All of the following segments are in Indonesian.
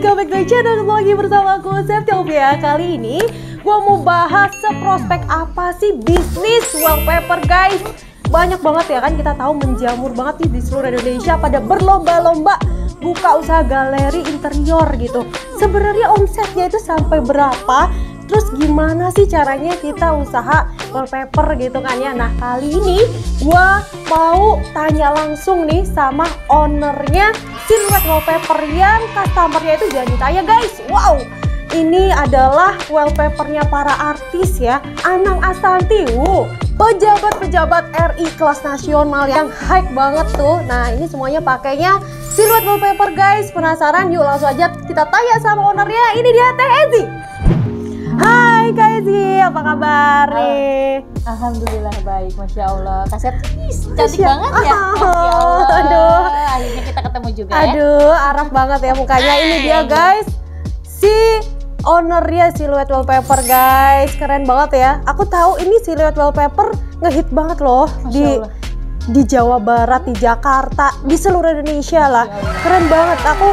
welcome back to channel. Ketemu lagi bersama aku Septiovia. Kali ini gue mau bahas seprospek apa sih bisnis wallpaper guys. Banyak banget ya kan, kita tahu menjamur banget nih di seluruh Indonesia pada berlomba-lomba buka usaha galeri interior gitu. Sebenarnya omsetnya itu sampai berapa? Terus gimana sih caranya kita usaha wallpaper gitu kan ya. Nah kali ini gua mau tanya langsung nih sama ownernya Silhouette Wallpaper yang customernya itu jadi tanya guys. Wow, ini adalah wallpapernya para artis ya, Anang Asanti. Pejabat-pejabat RI kelas nasional yang hype banget tuh. Nah ini semuanya pakainya Silhouette Wallpaper guys. Penasaran? Yuk langsung aja kita tanya sama ownernya. Ini dia Teh Ezi. Hai Kak Ezi, apa kabar nih? Alhamdulillah baik, Masya Allah. Kak Septi cantik banget ya. Masya Allah. Aduh, akhirnya kita ketemu juga ya. Aduh, araf banget ya mukanya. Ini dia guys, si ownernya Silhouette Wallpaper guys. Keren banget ya. Aku tahu ini Silhouette Wallpaper ngehit banget loh di Jawa Barat, di Jakarta, di seluruh Indonesia lah. Keren banget. Aku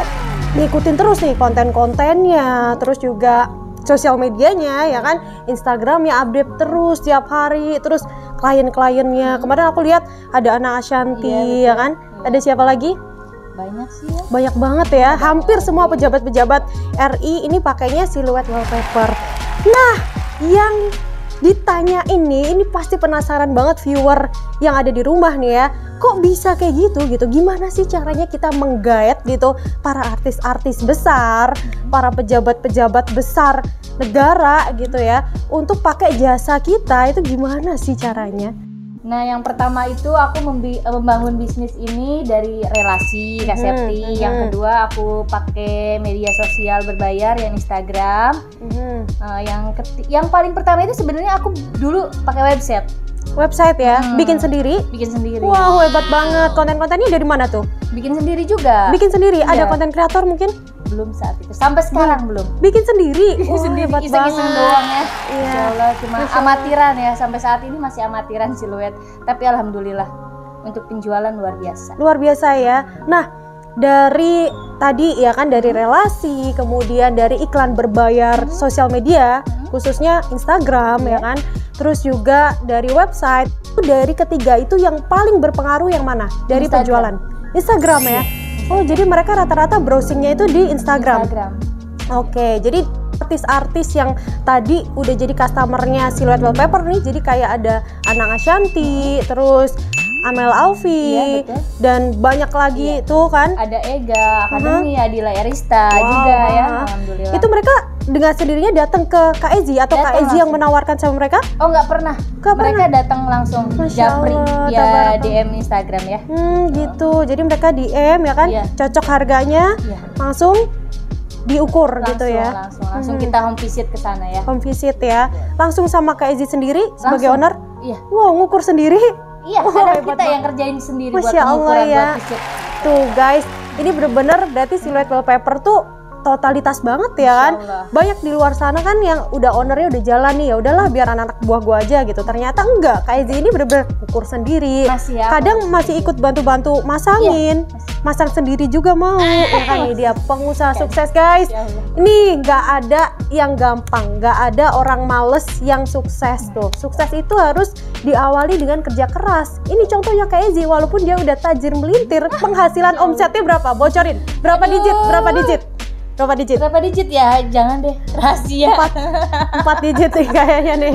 ngikutin terus nih konten-kontennya, terus juga sosial medianya ya kan, Instagramnya update terus tiap hari, terus klien-kliennya. Kemarin aku lihat ada Anang Asanti ya kan, ada siapa lagi? Banyak sih ya. Banyak banget ya, hampir semua pejabat-pejabat RI ini pakainya Silhouette Wallpaper. Nah, yang ditanya ini pasti penasaran banget viewer yang ada di rumah nih ya. Kok bisa kayak gitu? Gimana sih caranya kita menggait gitu para artis-artis besar, para pejabat-pejabat besar negara gitu ya, untuk pakai jasa kita? Itu gimana sih caranya? Nah yang pertama itu aku membangun bisnis ini dari relasi Kak Septi. Yang kedua aku pakai media sosial berbayar yang Instagram. Yang paling pertama itu sebenarnya aku dulu pakai website ya, bikin sendiri. Wow, hebat banget. Konten-kontennya dari mana tuh? Bikin sendiri juga. Bikin sendiri. Ada konten kreator mungkin? Belum saat itu, sampai sekarang belum. Bikin sendiri. Hebat iseng-iseng doang ya. Insya Allah cuma amatiran ya, sampai saat ini masih amatiran Silhouette. Tapi alhamdulillah untuk penjualan luar biasa. Luar biasa ya. Nah dari tadi ya kan, dari relasi, kemudian dari iklan berbayar sosial media, khususnya Instagram ya kan, terus juga dari website. Dari ketiga itu yang paling berpengaruh yang mana? Dari penjualan Instagram ya. Oh jadi mereka rata-rata browsingnya itu di Instagram. Oke, jadi artis-artis yang tadi udah jadi customernya Silhouette Wallpaper nih, jadi kayak ada Anang Asanti, terus Amel Alfi, dan banyak lagi tuh kan. Ada Ega, Akademi, Adila Erista juga ya. Alhamdulillah. Itu mereka dengan sendirinya datang ke Kak Ezi atau Kak Ezi yang menawarkan sama mereka? Oh nggak pernah. Mereka datang langsung japri via DM Instagram ya. Gitu. Jadi mereka DM ya kan, cocok harganya, langsung diukur gitu ya. Langsung kita home visit ke sana ya. Home visit ya. Langsung sama Kak Ezi sendiri sebagai owner? Iya. Wow, ngukur sendiri? Iya, kadang kita yang kerjain sendiri. Masya Allah ya. Tuh guys, ini bener-bener berarti Silhouette Wallpaper tuh totalitas banget ya kan. Banyak di luar sana kan yang udah ownernya udah jalan nih, ya udahlah biar anak-anak buah gua aja gitu. Ternyata enggak, Kak Ezi ini bener-bener ukur sendiri. Kadang masih ikut bantu-bantu masangin, masang sendiri juga mau. Ya kan, ini dia pengusaha sukses guys. Ini nggak ada yang gampang, nggak ada orang males yang sukses tuh. Sukses itu harus diawali dengan kerja keras. Ini contohnya Kak Ezi, walaupun dia udah tajir melintir, penghasilan omsetnya berapa? Bocorin, berapa digit? Berapa digit ya? Jangan deh, rahasia. 4 digit nih kayaknya nih.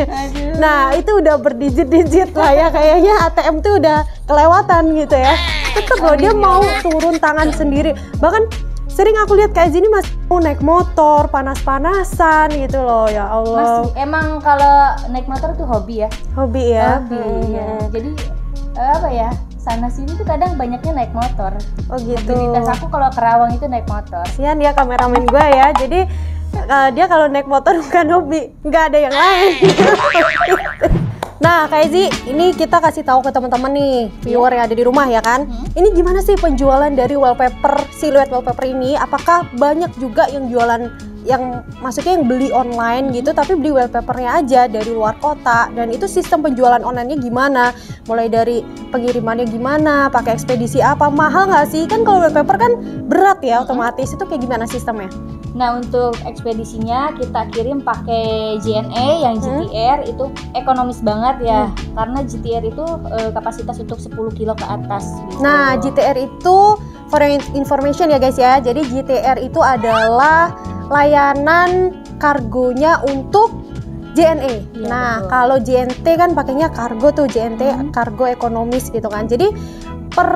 Nah itu udah berdijit-dijit lah ya, kayaknya ATM tuh udah kelewatan gitu ya. Tetep loh dia mau turun tangan sendiri. Bahkan sering aku lihat Kak Ezi ini masih mau naik motor panas-panasan gitu loh. Ya Allah. Masih, emang kalau naik motor tuh hobi ya. Hobi ya. Jadi apa ya, sana sini tuh kadang banyaknya naik motor. Oh gitu. Aktivitas aku kalau ke Rawang itu naik motor. Sian dia kameramen gue ya. Jadi dia kalau naik motor bukan hobi, nggak ada yang lain. Nah Kak Ezi, ini kita kasih tahu ke teman-teman nih viewer yang ada di rumah ya kan. Ini gimana sih penjualan dari wallpaper Silhouette Wallpaper ini? Apakah banyak juga yang jualan yang maksudnya yang beli online gitu tapi beli wallpapernya aja dari luar kota, dan itu sistem penjualan online-nya gimana, mulai dari pengirimannya gimana, pakai ekspedisi apa, mahal nggak sih? Kan kalau wallpaper kan berat ya, otomatis itu kayak gimana sistemnya? Nah, untuk ekspedisinya kita kirim pakai JNE yang GTR itu ekonomis banget ya, karena GTR itu kapasitas untuk 10 kilo ke atas gitu. Nah, GTR itu for your information ya guys ya, jadi GTR itu adalah layanan kargonya untuk JNE. Iya, Nah, betul. kalau JNT kan pakainya kargo tuh, JNT kargo ekonomis gitu kan. Jadi per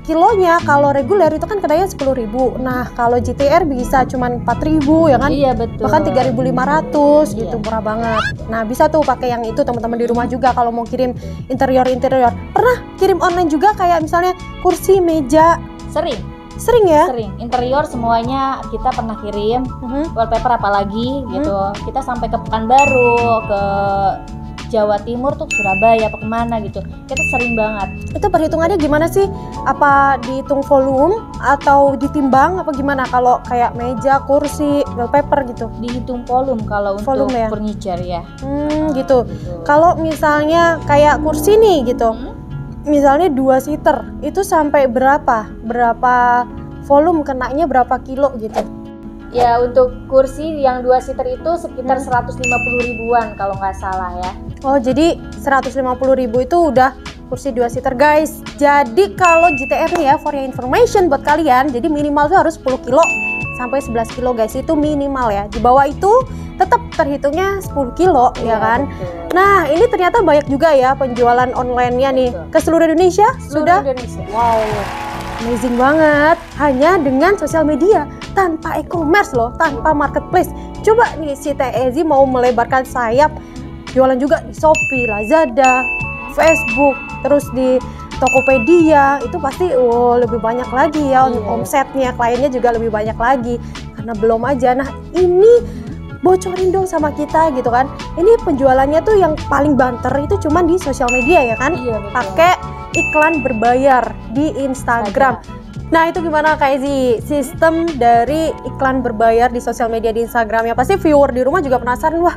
kilonya kalau reguler itu kan kenanya 10.000. Nah, kalau GTR bisa cuman 4.000 ya kan? Iya, betul. Bahkan 3.500 gitu, Iya. murah banget. Nah, bisa tuh pakai yang itu teman-teman di rumah juga kalau mau kirim interior. Pernah kirim online juga kayak misalnya kursi, meja? Sering ya? Sering. Interior semuanya kita pernah kirim. Wallpaper apalagi gitu. Kita sampai ke Pekanbaru, ke Jawa Timur tuh, Surabaya apa kemana gitu. Kita sering banget. Itu perhitungannya gimana sih? Apa dihitung volume atau ditimbang apa gimana kalau kayak meja, kursi, wallpaper gitu? Dihitung volume kalau untuk Volume ya? furniture ya. Gitu. Kalau misalnya kayak kursi nih gitu. Misalnya 2 seater, itu sampai berapa? Berapa volume kenanya, berapa kilo gitu? Ya, untuk kursi yang 2 seater itu sekitar 150 ribuan kalau nggak salah ya. Oh, jadi 150.000 itu udah kursi 2 seater guys. Jadi kalau GTR nih ya, for your information buat kalian, jadi minimal tuh harus 10 kilo sampai 11 kilo guys, itu minimal ya. Di bawah itu tetap terhitungnya 10 kilo ya kan. Betul. Nah, ini ternyata banyak juga ya penjualan online-nya nih. Betul. Ke seluruh Indonesia sudah. Indonesia. Wow, amazing banget. Hanya dengan sosial media, tanpa e-commerce loh, tanpa marketplace. Coba nih si Teh Ezi mau melebarkan sayap, jualan juga di Shopee, Lazada, Facebook, terus di Tokopedia, itu pasti lebih banyak lagi ya omsetnya, kliennya juga lebih banyak lagi. Karena belum aja. Nah, ini bocorin dong sama kita gitu kan. Ini penjualannya tuh yang paling banter itu cuman di sosial media ya kan? Iya, betul. Pakai iklan berbayar di Instagram. Nah, itu gimana Kak Ezi? Sistem dari iklan berbayar di sosial media di Instagram, ya pasti viewer di rumah juga penasaran, wah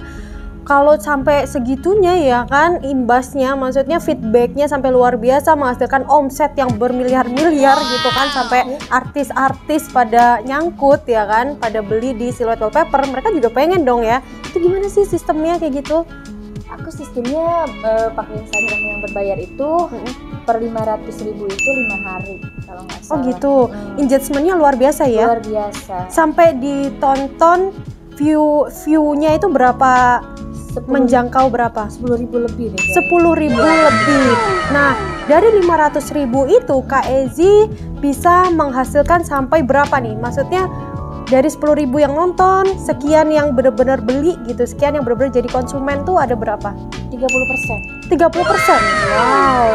kalau sampai segitunya ya kan imbasnya, maksudnya feedbacknya sampai luar biasa, menghasilkan omset yang bermiliar-miliar gitu kan, sampai artis-artis pada nyangkut ya kan, pada beli di Silhouette Wallpaper. Mereka juga pengen dong ya. Itu gimana sih sistemnya kayak gitu? Aku sistemnya pakai Instagram yang berbayar itu per 500.000 itu 5 hari kalau nggak salah. Oh gitu. Engagementnya luar biasa ya? Luar biasa. Sampai ditonton view-nya itu berapa? Menjangkau berapa? 10.000 lebih deh. 10.000 lebih. Nah, dari 500.000 itu Kak Ezi bisa menghasilkan sampai berapa nih? Maksudnya dari 10.000 yang nonton, sekian yang benar-benar beli gitu, sekian yang benar-benar jadi konsumen tuh ada berapa? 30%. 30%. Wow.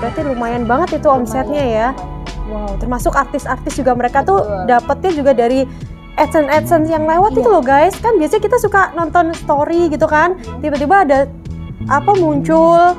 Berarti lumayan banget itu omsetnya ya. Wow, termasuk artis-artis juga, mereka tuh dapetnya juga dari AdSense yang lewat itu loh guys. Kan biasanya kita suka nonton story gitu kan, tiba-tiba ada apa muncul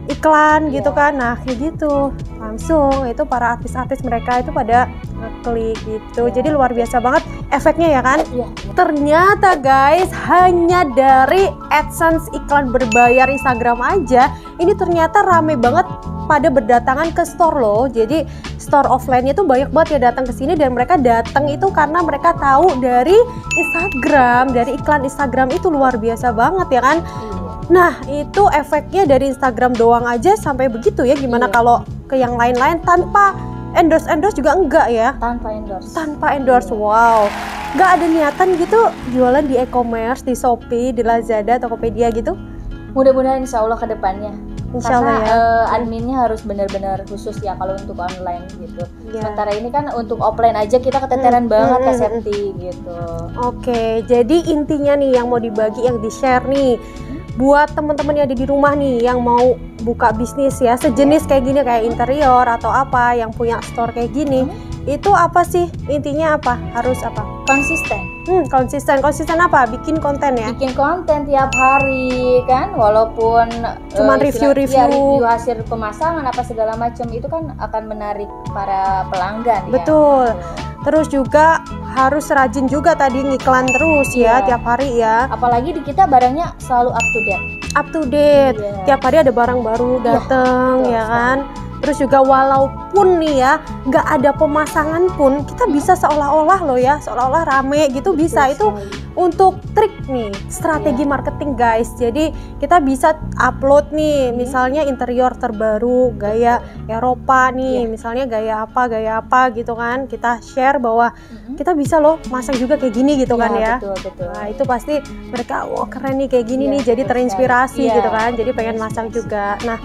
iklan gitu kan. Nah kayak gitu langsung itu para artis-artis mereka itu pada ngeklik gitu. Jadi luar biasa banget efeknya ya kan. Ternyata guys, hanya dari AdSense iklan berbayar Instagram aja ini ternyata rame banget pada berdatangan ke store loh. Jadi store offline-nya tuh banyak banget ya datang ke sini, dan mereka datang itu karena mereka tahu dari Instagram, dari iklan Instagram itu luar biasa banget ya kan. Nah, itu efeknya dari Instagram doang aja sampai begitu ya. Gimana kalau ke yang lain-lain tanpa endorse juga enggak ya? Tanpa endorse. Wow. Enggak ada niatan gitu jualan di e-commerce, di Shopee, di Lazada, Tokopedia gitu? Mudah-mudahan insya Allah ke depannya. Insya Allah karena ya. Adminnya harus benar-benar khusus ya kalau untuk online gitu. Sementara ini kan untuk offline aja kita keteteran banget Kak Septi gitu. Oke, jadi intinya nih yang mau dibagi, yang di-share nih buat teman-teman yang ada di rumah nih yang mau buka bisnis ya sejenis kayak gini, kayak interior atau apa, yang punya store kayak gini, itu apa sih intinya? Apa harus apa? Konsisten apa? Bikin konten ya? Bikin konten tiap hari kan, walaupun cuman review hasil pemasangan apa segala macam itu kan akan menarik para pelanggan. Betul. Ya. Terus juga harus rajin juga tadi ngiklan terus ya tiap hari ya. Apalagi di kita barangnya selalu up to date. Up to date. Tiap hari ada barang baru datang ya kan. Terus juga walaupun nih ya nggak ada pemasangan pun kita bisa seolah-olah loh ya, seolah-olah rame gitu bisa. Itu untuk trik nih, strategi marketing guys. Jadi kita bisa upload nih misalnya interior terbaru gaya Eropa nih, misalnya gaya apa gitu kan. Kita share bahwa kita bisa loh masang juga kayak gini gitu kan ya. Betul. Nah itu pasti mereka wah keren nih kayak gini nih, jadi terinspirasi gitu kan, jadi pengen masang juga. Nah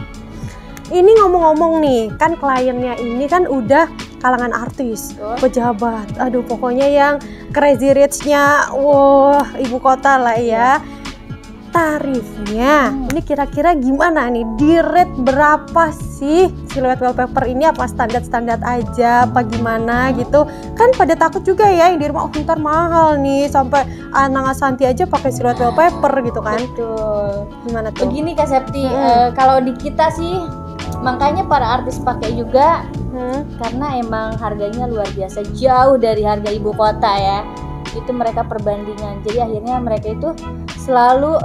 ini ngomong-ngomong nih, kan kliennya ini kan udah kalangan artis, pejabat, aduh pokoknya yang crazy rich-nya, wah ibu kota lah ya. Tarifnya, ini kira-kira gimana nih? Di rate berapa sih siluet wallpaper ini? Apa standar-standar aja, apa gimana gitu? Kan pada takut juga ya yang di rumah, oh ntar mahal nih, sampai anak Asanti aja pakai siluet wallpaper gitu kan? Betul. Gimana tuh? Begini Kak Septi, kalau di kita sih makanya para artis pakai juga karena emang harganya luar biasa jauh dari harga ibu kota ya. Itu mereka perbandingan, jadi akhirnya mereka itu selalu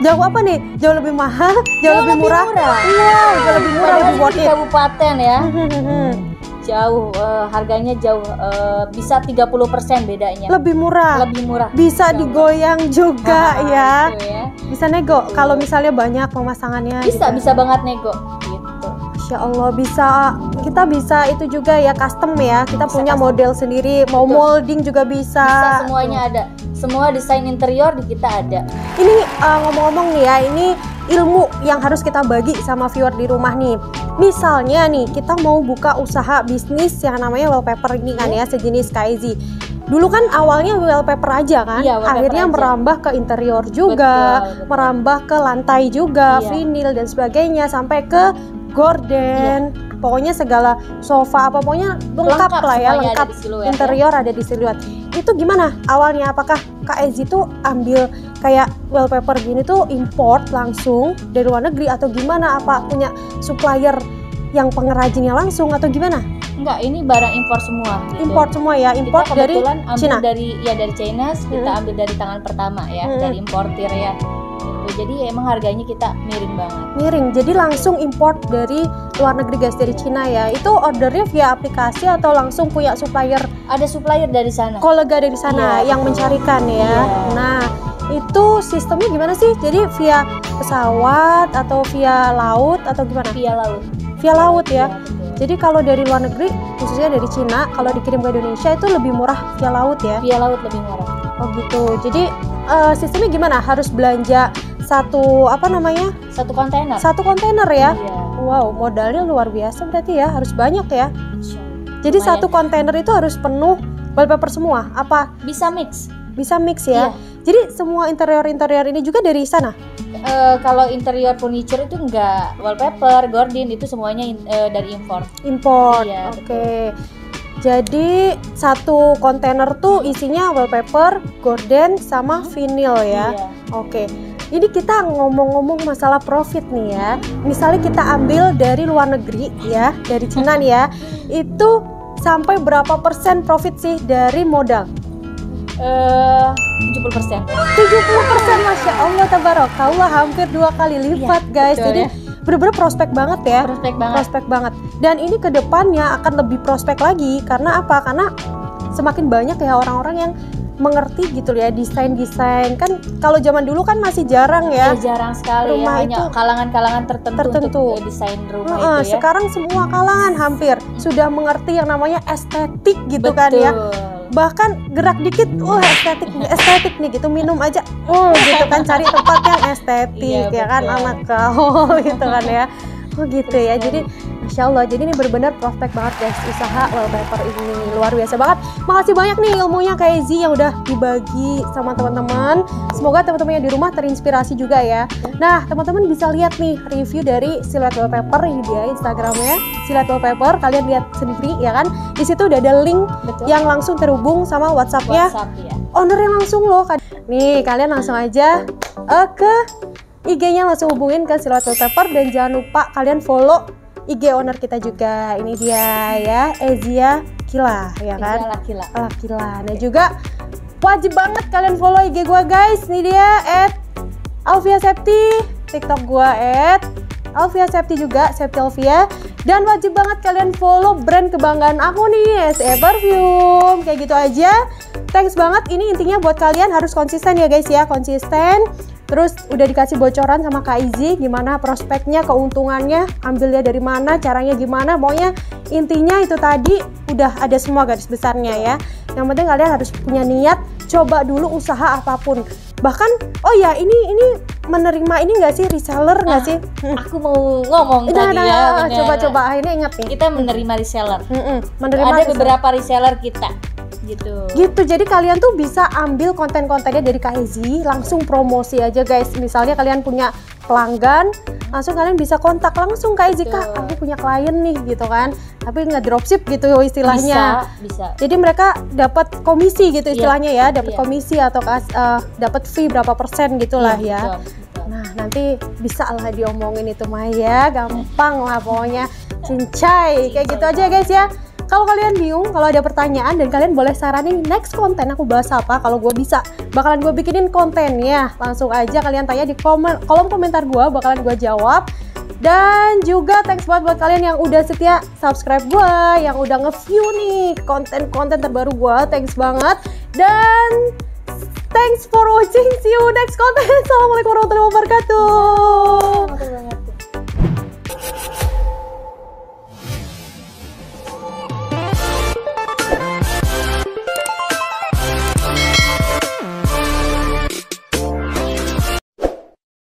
jauh apa nih? Jauh lebih mahal, jauh lebih murah. Wow, jauh lebih murah, lebih di worth it. kabupaten ya. Jauh harganya jauh bisa 30% bedanya. Lebih murah. Bisa digoyang juga ya. Gitu ya. Bisa nego kalau misalnya banyak pemasangannya. Bisa banget nego gitu. Masya Allah, kita bisa itu juga ya, custom ya. Kita punya model sendiri, mau molding juga bisa. Semuanya ada. Semua desain interior di kita ada. Ini ngomong-ngomong nih ya, ini ilmu yang harus kita bagi sama viewer di rumah nih. Misalnya nih, kita mau buka usaha bisnis yang namanya wallpaper ini kan ya, sejenis KZ. Dulu kan awalnya wallpaper aja kan, akhirnya merambah ke interior juga, merambah ke lantai juga, vinil dan sebagainya, sampai ke gorden, pokoknya segala sofa apa pokoknya lengkap lah ya, lengkap interior ada di Siluet. Itu gimana awalnya? Apakah Kak Ezi tuh ambil kayak wallpaper gini tuh import langsung dari luar negeri atau gimana? Apa punya supplier yang pengrajinnya langsung atau gimana? Enggak, ini barang impor semua. Gitu. Import semua ya, import kita dari Cina. Dari China, kita ambil dari tangan pertama ya, dari importir ya. Jadi emang harganya kita miring banget. Miring, jadi langsung import dari luar negeri guys, dari Cina ya. Itu ordernya via aplikasi atau langsung punya supplier? Ada supplier dari sana. Kolega dari sana yang mencarikan ya. Nah, itu sistemnya gimana sih? Jadi via pesawat atau via laut atau gimana? Via laut. Via laut ya. Jadi kalau dari luar negeri, khususnya dari Cina, kalau dikirim ke Indonesia itu lebih murah via laut ya? Via laut lebih murah. Oh gitu. Jadi sistemnya gimana? Harus belanja satu kontainer. Satu kontainer ya? Wow, modalnya luar biasa berarti ya, harus banyak ya. Jadi satu kontainer itu harus penuh wallpaper semua? Apa? Bisa mix. Bisa mix ya? Jadi semua interior ini juga dari sana? Kalau interior furniture itu enggak, wallpaper, gorden itu semuanya dari import. Import, oke. Jadi satu kontainer tuh isinya wallpaper, gorden, sama vinil ya. Oke. Ini kita ngomong-ngomong masalah profit nih ya. Misalnya kita ambil dari luar negeri ya, dari Cina nih ya. Itu sampai berapa persen profit sih dari modal? 70%. 70%, Masya Allah, tabarakallah, hampir 2 kali lipat guys. Betul, jadi bener-bener prospek banget ya. Prospek banget. Dan ini kedepannya akan lebih prospek lagi. Karena apa? Karena semakin banyak ya orang-orang yang mengerti gitu ya desain-desain. Kan kalau zaman dulu kan masih jarang ya. Jarang sekali rumah ya, hanya kalangan-kalangan tertentu untuk desain rumah itu ya. Sekarang semua kalangan hampir sudah mengerti yang namanya estetik gitu. Betul. Kan ya. Bahkan gerak dikit, estetik nih gitu, minum aja, gitu kan, cari tempat yang estetik ya kan, anak kau gitu kan ya. Gitu ya. Jadi Masya Allah, jadi ini benar-benar prospek banget guys usaha wallpaper ini, luar biasa banget. Makasih banyak nih ilmunya Kak Ezi yang udah dibagi sama teman-teman. Semoga teman-teman yang di rumah terinspirasi juga ya. Nah teman-teman bisa lihat nih review dari Siluet Wallpaper, ini dia Instagramnya Siluet Wallpaper, kalian lihat sendiri ya kan. Di situ udah ada link yang langsung terhubung sama WhatsApp-nya. Ownernya langsung loh. Nih kalian langsung aja ke IG-nya, langsung hubungin ke Siluet Wallpaper, dan jangan lupa kalian follow IG owner kita juga. Ini dia ya, Ezia laki lah ya kan. Iya, laki lah. Laki lah. Nah juga wajib banget kalian follow IG gue guys. Ini dia @Alvia_Septi, TikTok gue @Alvia_Septi juga, Septi Alvia. Dan wajib banget kalian follow brand kebanggaan aku nih, SE Perfume. Kayak gitu aja. Thanks banget, ini intinya buat kalian harus konsisten ya guys ya, konsisten. Terus udah dikasih bocoran sama Kak Izzy gimana prospeknya, keuntungannya, ambilnya dari mana, caranya gimana. Pokoknya intinya itu tadi udah ada semua garis besarnya ya. Yang penting kalian harus punya niat, coba dulu usaha apapun. Bahkan oh ya ini menerima ini nggak sih, reseller nggak sih? Aku mau ngomong tadi ya. Coba ini ingat nih. Kita menerima reseller. Menerima ada reseller. beberapa reseller kita. Gitu. Jadi kalian tuh bisa ambil konten-kontennya dari Kak Izzy, langsung promosi aja guys. Misalnya kalian punya pelanggan, langsung kalian bisa kontak langsung Kak Izzy, Kak aku punya klien nih gitu kan, tapi nggak dropship gitu istilahnya. Bisa. Jadi mereka dapat komisi gitu istilahnya ya, dapat komisi atau dapat fee berapa persen gitulah ya. Betul. Nah nanti bisa lah diomongin itu Maya, gampang lah pokoknya. Cincai kayak gitu aja guys ya. Kalau kalian bingung, kalau ada pertanyaan dan kalian boleh saranin next konten aku bahas apa, kalau gue bisa bakalan gue bikinin kontennya, langsung aja kalian tanya di kolom komentar gue, bakalan gue jawab. Dan juga thanks banget buat kalian yang udah setia subscribe gue, yang udah nge-view nih konten-konten terbaru gue, thanks banget. Dan thanks for watching, see you next content. Assalamualaikum warahmatullahi wabarakatuh.